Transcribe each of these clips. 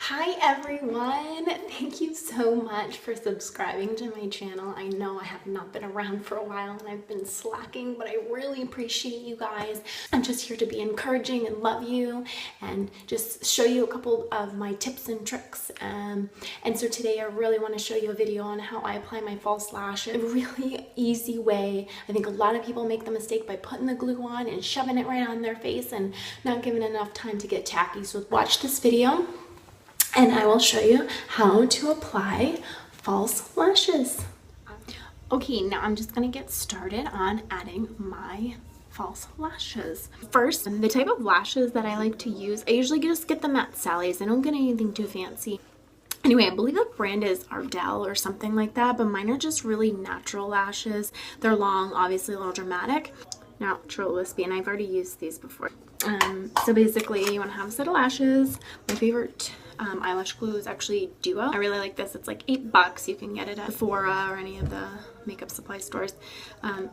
Hi everyone! Thank you so much for subscribing to my channel. I know I have not been around for a while and I've been slacking, but I really appreciate you guys. I'm just here to be encouraging and love you and just show you a couple of my tips and tricks. And so today I really want to show you a video on how I apply my false lash in a really easy way. I think a lot of people make the mistake by putting the glue on and shoving it right on their face and not giving enough time to get tacky. So watch this video and I will show you how to apply false lashes. Okay, now I'm just gonna get started on adding my false lashes. First, the type of lashes that I like to use, I usually just get them at Sally's. I don't get anything too fancy. Anyway, I believe the brand is Ardell or something like that, but mine are just really natural lashes. They're long, obviously a little dramatic. Natural wispy, and I've already used these before. So basically you want to have a set of lashes. My favorite eyelash glue is actually Duo. I really like this. It's like $8. You can get it at Sephora or any of the makeup supply stores.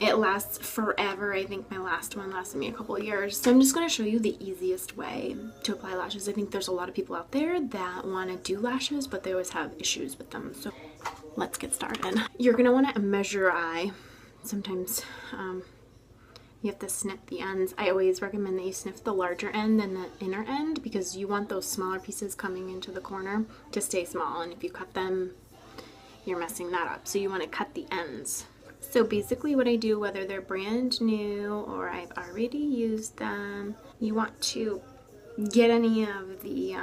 It lasts forever. I think my last one lasted me a couple of years. So I'm just going to show you the easiest way to apply lashes. I think there's a lot of people out there that want to do lashes, but they always have issues with them. So let's get started. You're going to want to measure your eye. Sometimes you have to sniff the ends. I always recommend that you sniff the larger end than the inner end because you want those smaller pieces coming into the corner to stay small, and if you cut them, you're messing that up. So you want to cut the ends. So basically what I do, whether they're brand new or I've already used them, you want to get any of the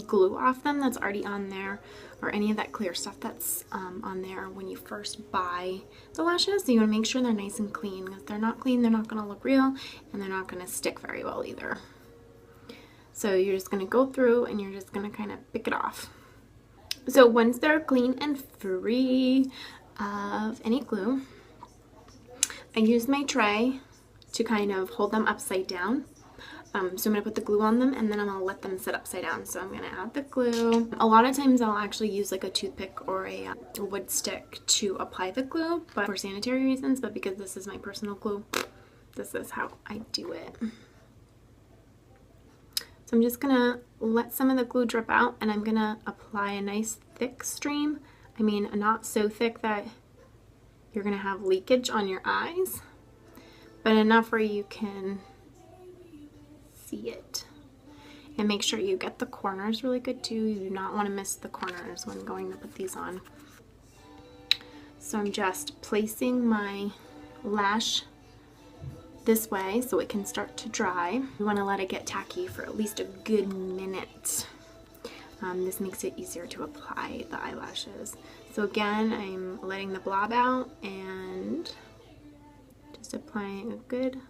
glue off them that's already on there, or any of that clear stuff that's on there when you first buy the lashes. So you want to make sure they're nice and clean, because if they're not clean, they're not going to look real and they're not going to stick very well either. So you're just going to go through and you're just going to kind of pick it off. So once they're clean and free of any glue, I use my tray to kind of hold them upside down. So I'm going to put the glue on them and then I'm going to let them sit upside down. So I'm going to add the glue. A lot of times I'll actually use like a toothpick or a wood stick to apply the glue, but for sanitary reasons, but because this is my personal glue, this is how I do it. So I'm just going to let some of the glue drip out and I'm going to apply a nice thick stream. I mean, not so thick that you're going to have leakage on your eyes, but enough where you can see it. And make sure you get the corners really good too. You do not want to miss the corners when going to put these on. So I'm just placing my lash this way so it can start to dry. You want to let it get tacky for at least a good minute. This makes it easier to apply the eyelashes. So again, I'm letting the blob out and just applying a good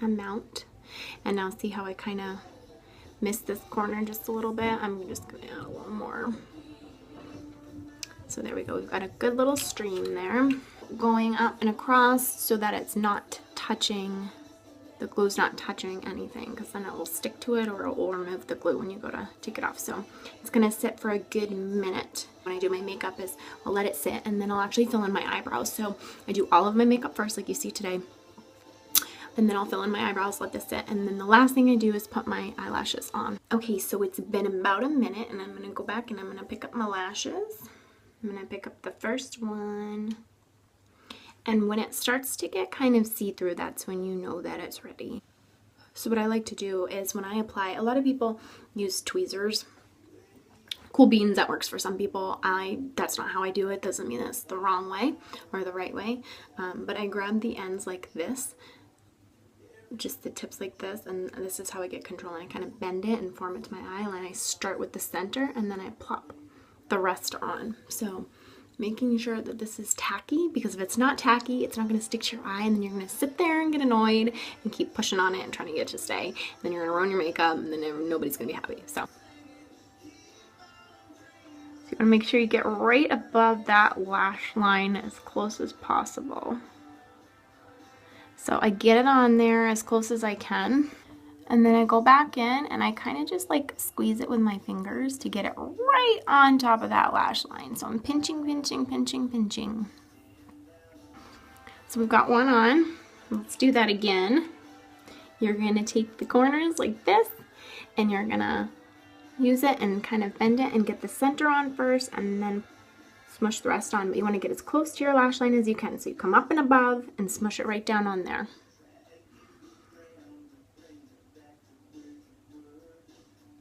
amount. And now see how I kind of missed this corner just a little bit? I'm just going to add a little more. So there we go. We've got a good little stream there going up and across so that it's not touching, the glue's not touching anything, because then it will stick to it or it will remove the glue when you go to take it off. So it's going to sit for a good minute. When I do my makeup is I'll let it sit and then I'll actually fill in my eyebrows. So I do all of my makeup first like you see today. And then I'll fill in my eyebrows, let this sit, and then the last thing I do is put my eyelashes on. Okay, so it's been about a minute and I'm going to go back and I'm going to pick up my lashes. I'm going to pick up the first one. And when it starts to get kind of see-through, that's when you know that it's ready. So what I like to do is when I apply, a lot of people use tweezers. Cool beans, that works for some people. That's not how I do it. Doesn't mean that's the wrong way or the right way. But I grab the ends like this, just the tips like this, and this is how I get control, and I kind of bend it and form it to my eye, and I start with the center and then I plop the rest on. So making sure that this is tacky, because if it's not tacky, it's not going to stick to your eye, and then you're going to sit there and get annoyed and keep pushing on it and trying to get it to stay, and then you're going to ruin your makeup and then nobody's going to be happy. So you want to make sure you get right above that lash line as close as possible. So I get it on there as close as I can, and then I go back in and I kind of just like squeeze it with my fingers to get it right on top of that lash line. So I'm pinching, pinching, pinching, pinching. So we've got one on. Let's do that again. You're going to take the corners like this and you're gonna use it and kind of bend it and get the center on first and then smush the rest on. But you want to get as close to your lash line as you can. So you come up and above and smush it right down on there.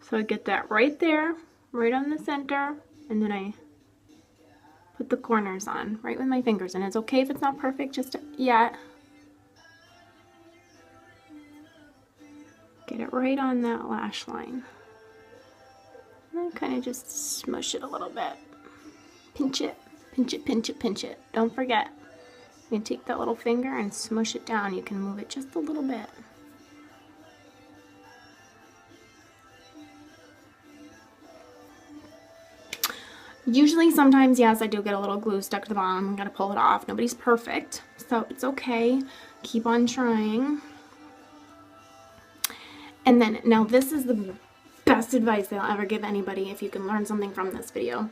So I get that right there, right on the center, and then I put the corners on right with my fingers. And it's okay if it's not perfect just yet. Get it right on that lash line. And then kind of just smush it a little bit. Pinch it, pinch it, pinch it, pinch it. Don't forget, you can take that little finger and smush it down. You can move it just a little bit. Usually, sometimes, yes, I do get a little glue stuck to the bottom. I gotta pull it off. Nobody's perfect, so it's okay. Keep on trying. And then, now this is the best advice I'll ever give anybody if you can learn something from this video.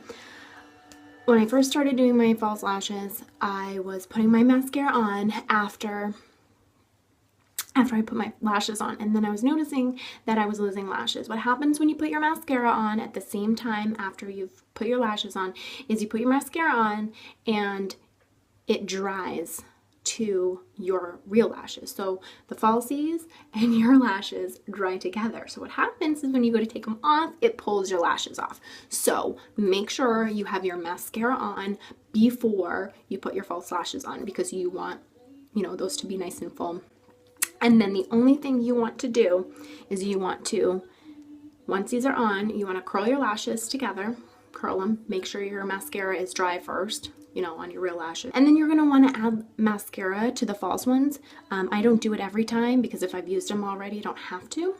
When I first started doing my false lashes, I was putting my mascara on after I put my lashes on, and then I was noticing that I was losing lashes. What happens when you put your mascara on at the same time after you've put your lashes on is you put your mascara on and it dries to your real lashes. So the falsies and your lashes dry together. So what happens is when you go to take them off, it pulls your lashes off. So make sure you have your mascara on before you put your false lashes on, because you want, you know, those to be nice and full. And then the only thing you want to do is you want to, once these are on, you want to curl your lashes together, curl them, make sure your mascara is dry first, you know, on your real lashes. And then you're going to want to add mascara to the false ones. I don't do it every time because if I've used them already, I don't have to.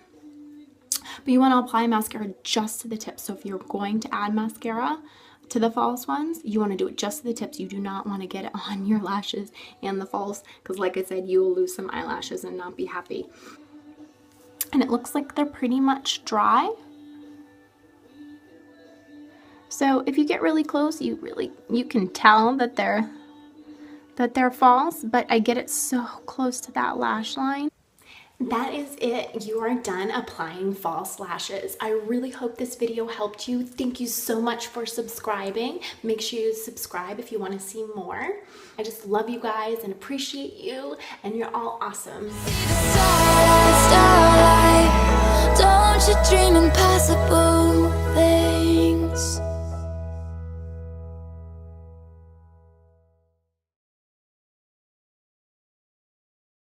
But you want to apply mascara just to the tips. So if you're going to add mascara to the false ones, you want to do it just to the tips. You do not want to get it on your lashes and the false, because like I said, you will lose some eyelashes and not be happy. And it looks like they're pretty much dry. So if you get really close, you can tell that they're false, but I get it so close to that lash line. That is it. You are done applying false lashes. I really hope this video helped you. Thank you so much for subscribing. Make sure you subscribe if you want to see more. I just love you guys and appreciate you, and you're all awesome. Don't you dream impossible?